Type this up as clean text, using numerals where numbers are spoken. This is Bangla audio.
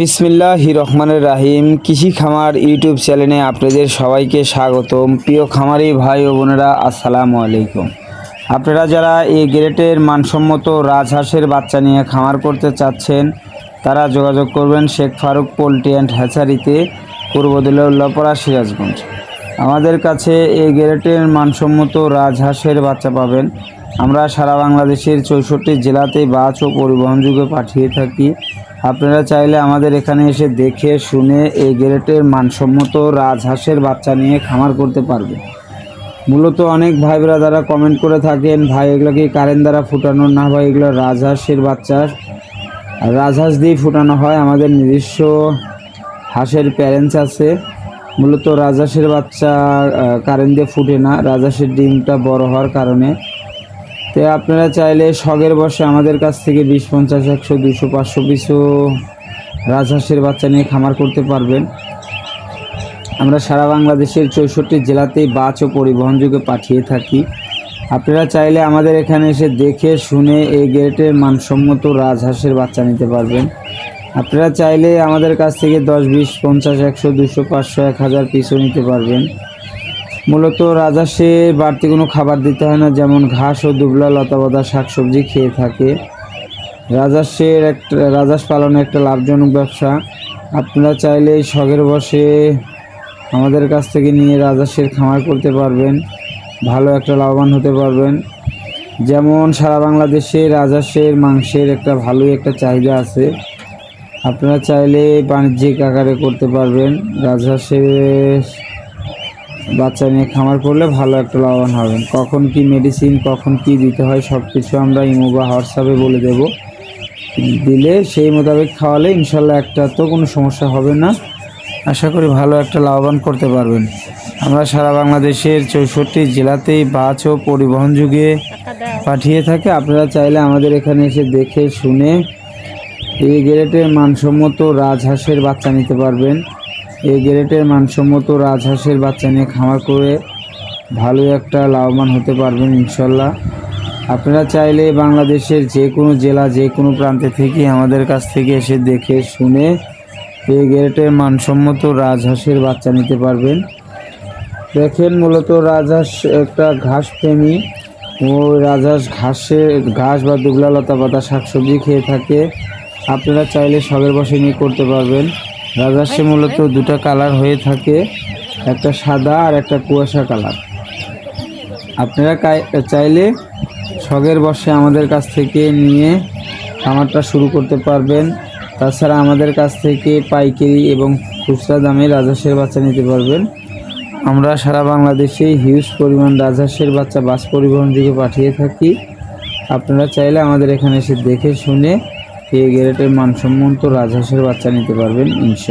বিসমিল্লাহির রহমানির রাহিম। কৃষি খামার ইউটিউব চ্যানেলে আপনাদের সবাইকে স্বাগতম। প্রিয় খামারি ভাই ও বোনেরা, আসসালামু আলাইকুম। আপনারা যারা এই গ্রেটের মানসম্মত রাজহাঁসের বাচ্চা নিয়ে খামার করতে চাচ্ছেন, তারা যোগাযোগ করবেন শেখ ফারুক পোল্ট্রি অ্যান্ড হ্যাচারিতে, পূর্বদিল্লা উল্লাপাড়া, সিরাজগঞ্জ। আমাদের কাছে এই গ্রেটের মানসম্মত রাজহাঁসের বাচ্চা পাবেন। আমরা সারা বাংলাদেশের 64 জেলাতে বাস ও পরিবহন যুগে পাঠিয়ে থাকি। আপনারা চাইলে আমাদের এখানে এসে দেখে শুনে এই গ্রেটের মানসম্মত রাজহাঁসের বাচ্চা নিয়ে খামার করতে পারবে। মূলত অনেক ভাই ব্রাদাররা কমেন্ট করে থাকেন, ভাই এগুলো কি কারেন্ট দ্বারা ফুটানো? না ভাই, এগুলো রাজহাঁসের বাচ্চা, রাজহাঁস দিয়ে ফুটানো হয়। আমাদের নিজস্ব হাঁসের প্যারেন্টস আছে। মূলত রাজহাঁসের বাচ্চা কারেন্ট দিয়ে ফুটে না, রাজহাঁসের ডিমটা বড় হওয়ার কারণে। তো আপনারা চাইলে শখের বসে আমাদের কাছ থেকে 20, 50, 100, 200, 500 পিসও রাজহাঁসের বাচ্চা নিয়ে খামার করতে পারবেন। আমরা সারা বাংলাদেশের 64 জেলাতেই বাস ও পরিবহন যুগে পাঠিয়ে থাকি। আপনারা চাইলে আমাদের এখানে এসে দেখে শুনে এই গ্রেটের মানসম্মত রাজহাঁসের বাচ্চা নিতে পারবেন। আপনারা চাইলে আমাদের কাছ থেকে 10, 20, 50, 100, 200, 500, 1000 পিসও নিতে পারবেন। মূলত রাজহাঁসে বাড়তি কোনো খাবার দিতে হয় না, যেমন ঘাস ও দুবলা লতাপাতা শাকসবজি খেয়ে থাকে। রাজহাঁস পালন একটা লাভজনক ব্যবসা। আপনারা চাইলে শখের বসে আমাদের কাছ থেকে নিয়ে রাজহাঁসের খামার করতে পারবেন, ভালো একটা লাভবান হতে পারবেন। যেমন সারা বাংলাদেশে রাজহাঁসের মাংসের একটা ভালোই একটা চাহিদা আছে। আপনারা চাইলে বাণিজ্যিক আকারে করতে পারবেন। রাজহাঁসের বাচ্চা নিয়ে খামার করলে ভালো একটা লাভবান হবেন। কখন কি মেডিসিন, কখন কি দিতে হয়, সব কিছু আমরা ইমো বা হোয়াটসঅ্যাপে বলে দেব। দিলে সেই মোতাবেক খাওয়ালে ইনশাল্লাহ একটা তো কোনো সমস্যা হবে না। আশা করি ভালো একটা লাভবান করতে পারবেন। আমরা সারা বাংলাদেশের 64 জেলাতেই বাস ও পরিবহন যুগে পাঠিয়ে থাকি। আপনারা চাইলে আমাদের এখানে এসে দেখে শুনে এই গ্রেটের মানসম্মত রাজহাঁসের বাচ্চা নিতে পারবেন। এই গ্রেটের মানসম্মত রাজহাঁসের বাচ্চা নিয়ে খামার করে ভালো একটা লাভবান হতে পারবেন ইনশাল্লাহ। আপনারা চাইলে বাংলাদেশের যে কোনো জেলা, যে কোনো প্রান্তে থেকে আমাদের কাছ থেকে এসে দেখে শুনে এই গ্রেটের মানসম্মত রাজহাঁসের বাচ্চা নিতে পারবেন। দেখেন, মূলত রাজহাঁস একটা ঘাস প্রেমী। ওই রাজহাঁস ঘাস বা দুবলা লতাপাতা শাকসবজি খেয়ে থাকে। আপনারা চাইলে শখের বসে নিয়ে করতে পারবেন। রাজহাঁসে মূলত দুটো কালার হয়ে থাকে, একটা সাদা আর একটা কুয়াশা কালার। আপনারা চাইলে শখের বসে আমাদের কাছ থেকে নিয়ে খামারটা শুরু করতে পারবেন। তাছাড়া আমাদের কাছ থেকে পাইকারি এবং খুচরা দামে রাজহাঁসের বাচ্চা নিতে পারবেন। আমরা সারা বাংলাদেশে হিউজ পরিমাণ রাজহাঁসের বাচ্চা বাস পরিবহন যুগে পাঠিয়ে থাকি। আপনারা চাইলে আমাদের এখানে এসে দেখে শুনে এই গ্রেটের মানসম্মত রাজহাঁসের বাচ্চা নিতে পারবেন ইনশাআল্লাহ।